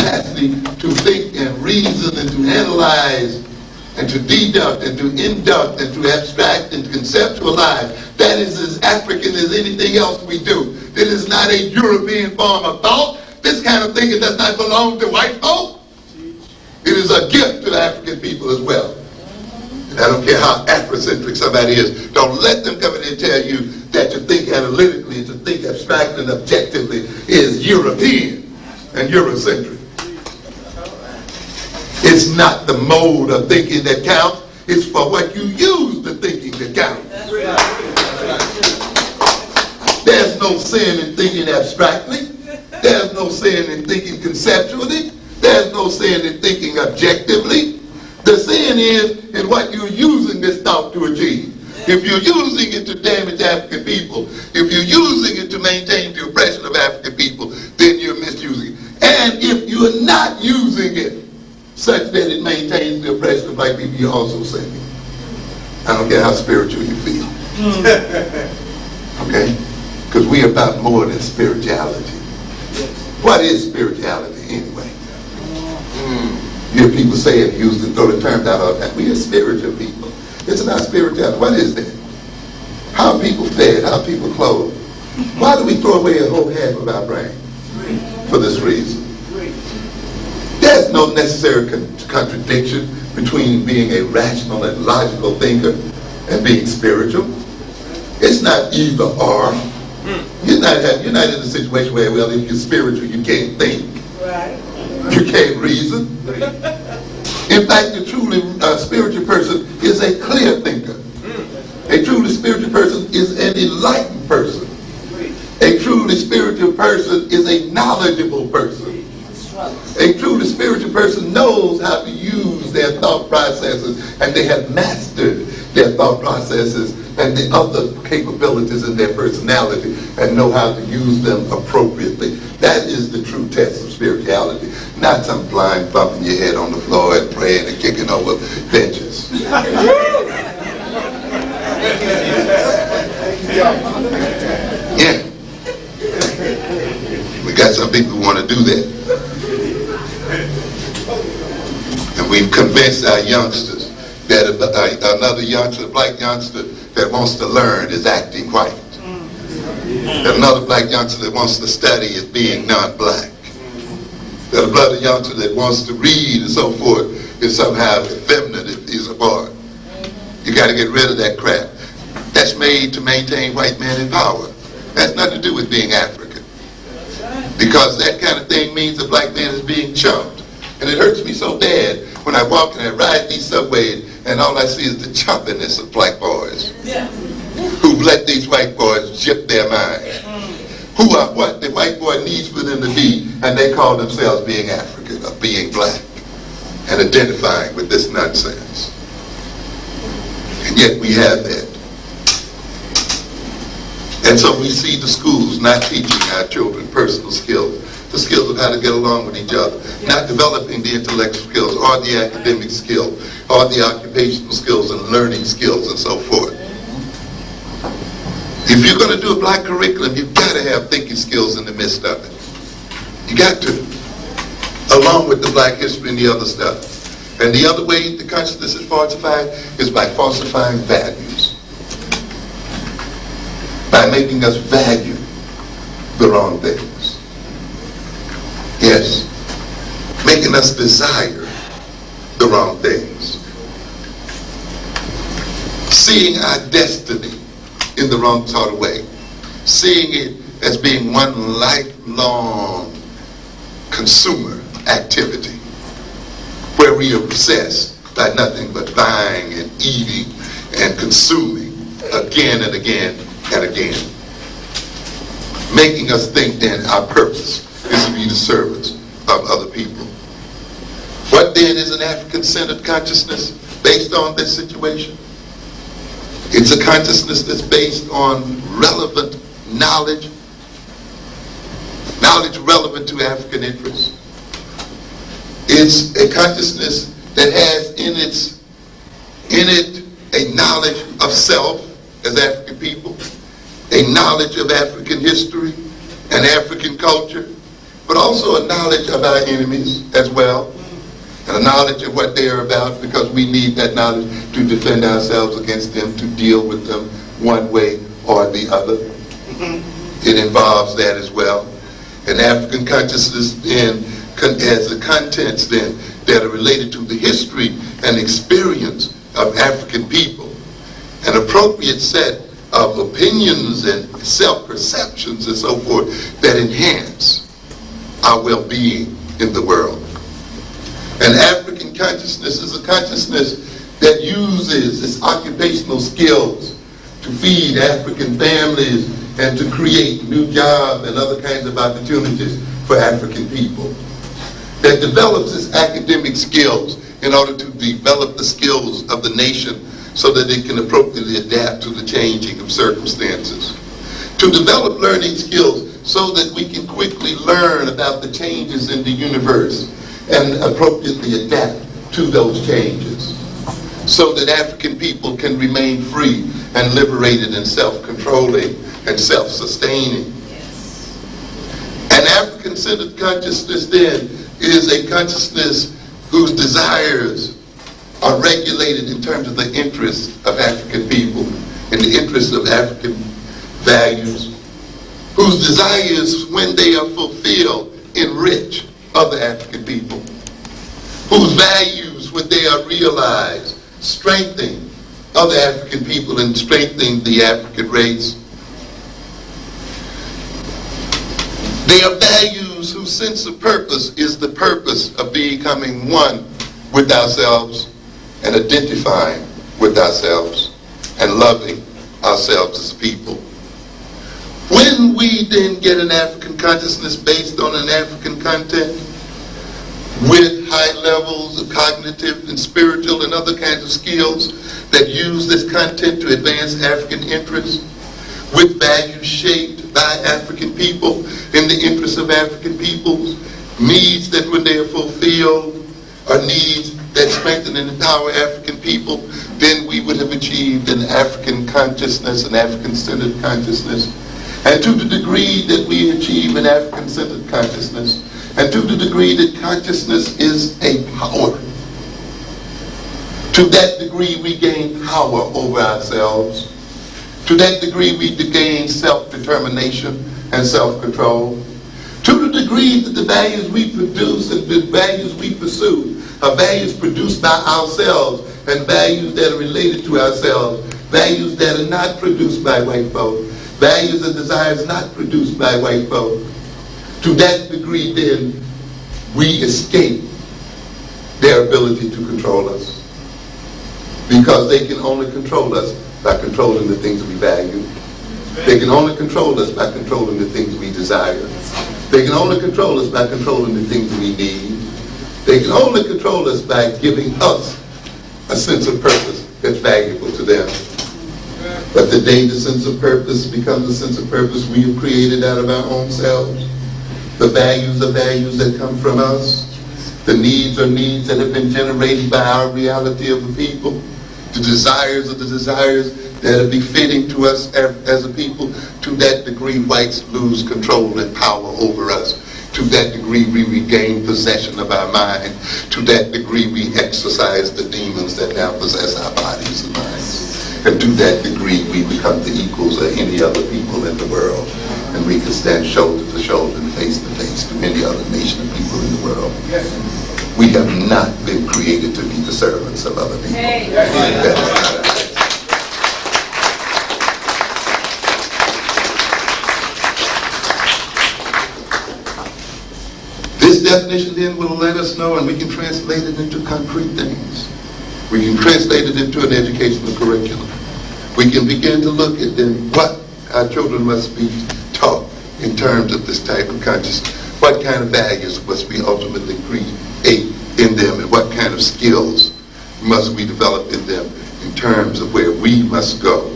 capacity to think and reason and to analyze and to deduct and to induct and to abstract and to conceptualize. That is as African as anything else we do. It is not a European form of thought. This kind of thinking does not belong to white folk. It is a gift to the African people as well. And I don't care how Afrocentric somebody is. Don't let them come in and tell you that to think analytically and to think abstractly and objectively is European and Eurocentric. It's not the mode of thinking that counts. It's for what you use the thinking that counts. There's no sin in thinking abstractly. There's no sin in thinking conceptually. There's no sin in thinking objectively. The sin is in what you're using this thought to achieve. If you're using it to damage African people, if you're using it to maintain the oppression of African people, then you're misusing it. And if you're not using it such that it maintains the oppression of black people, you're also sinning. I don't care how spiritual you feel. Okay? Because we're about more than spirituality. What is spirituality anyway? You hear people say it, use it, throw the terms out all the time. We are spiritual people. It's about spirituality. What is that? How are people fed? How are people clothed? Why do we throw away a whole half of our brain? For this reason. There's no necessary contradiction between being a rational and logical thinker and being spiritual. It's not either or. You're not in a situation where, well, if you're spiritual, you can't think. Right. You can't reason. In fact, a truly spiritual person is a clear thinker. A truly spiritual person is an enlightened person. A truly spiritual person is a knowledgeable person. A truly spiritual person knows how to use their thought processes, and they have mastered their thought processes and the other capabilities in their personality and know how to use them appropriately. That is the true test of spirituality, not some blind bumping your head on the floor and praying and kicking over benches. Yeah. We got some people who want to do that. And we've convinced our youngsters that another youngster, a black youngster that wants to learn is acting white. That another black youngster that wants to study is being non-black. That another youngster that wants to read and so forth is somehow effeminate if he's a boy. You got to get rid of that crap. That's made to maintain white men in power. That's nothing to do with being African. Because that kind of thing means the black man is being chumped. And it hurts me so bad when I walk and I ride these subways and all I see is the chumpiness of black boys. Yeah. Who've let these white boys jip their minds. Who are what the white boy needs for them to be, and they call themselves being African or being black and identifying with this nonsense. And yet we have that. And so we see the schools not teaching our children personal skills, the skills of how to get along with each other, not developing the intellectual skills or the academic skills or the occupational skills and learning skills and so forth. If you're going to do a black curriculum, you've got to have thinking skills in the midst of it. You got to, along with the black history and the other stuff. And the other way the consciousness is falsified is by falsifying values. By making us value the wrong things. Yes. Making us desire the wrong things. Seeing our destiny in the wrong sort of way. Seeing it as being one lifelong consumer activity where we are obsessed by nothing but buying and eating and consuming again and again and again. Making us think then our purpose is to be the servants of other people. What then is an African-centered consciousness based on this situation? It's a consciousness that's based on relevant knowledge, knowledge relevant to African interests. It's a consciousness that has in it a knowledge of self as African people, a knowledge of African history and African culture, but but also a knowledge of our enemies as well, and a knowledge of what they are about, because we need that knowledge to defend ourselves against them, to deal with them one way or the other. It involves that as well. And African consciousness then has the contents then that are related to the history and experience of African people, an appropriate set of opinions and self-perceptions and so forth that enhance our well-being in the world. And African consciousness is a consciousness that uses its occupational skills to feed African families and to create new jobs and other kinds of opportunities for African people. That develops its academic skills in order to develop the skills of the nation so that it can appropriately adapt to the changing of circumstances. To develop learning skills so that we can quickly learn about the changes in the universe and appropriately adapt to those changes, so that African people can remain free and liberated and self-controlling and self-sustaining. An African-centered consciousness then is a consciousness whose desires are regulated in terms of the interests of African people and the interests of African values, whose desires, when they are fulfilled, enrich other African people, whose values, when they are realized, strengthen other African people and strengthen the African race. They are values whose sense of purpose is the purpose of becoming one with ourselves and identifying with ourselves and loving ourselves as people. When we then get an African consciousness based on an African content, with high levels of cognitive and spiritual and other kinds of skills that use this content to advance African interests, with values shaped by African people in the interests of African peoples, needs that when they are fulfilled are needs that strengthen and empower African people, then we would have achieved an African consciousness, an African-centered consciousness. And to the degree that we achieve an African-centered consciousness, and to the degree that consciousness is a power, to that degree we gain power over ourselves. To that degree we gain self-determination and self-control. To the degree that the values we produce and the values we pursue are values produced by ourselves and values that are related to ourselves, values that are not produced by white folk, values and desires not produced by white folk. To that degree, then, we escape their ability to control us, because they can only control us by controlling the things we value. They can only control us by controlling the things we desire. They can only control us by controlling the things we need. They can only control us by giving us a sense of purpose that's valuable to them. But the day the sense of purpose becomes a sense of purpose we have created out of our own selves, the values are values that come from us. The needs are needs that have been generated by our reality of the people. The desires are the desires that are befitting to us as a people. To that degree, whites lose control and power over us. To that degree, we regain possession of our mind. To that degree, we exorcise the demons that now possess our bodies and minds. And to that degree, we become the equals of any other people in the world. And we can stand shoulder to shoulder and face to face to any other nation of people in the world. We have not been created to be the servants of other people. That is not our place. This definition then will let us know, and we can translate it into concrete things. We can translate it into an educational curriculum. We can begin to look at then what our children must be taught in terms of this type of consciousness. What kind of values must we ultimately create in them, and what kind of skills must we develop in them in terms of where we must go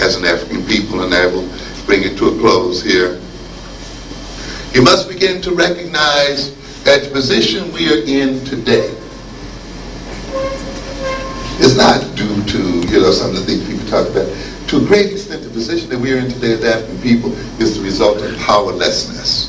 as an African people. And I will bring it to a close here. You must begin to recognize that the position we are in today is not due to, some of the things people talk about. To a great extent, the position that we are in today as African people is the result of powerlessness.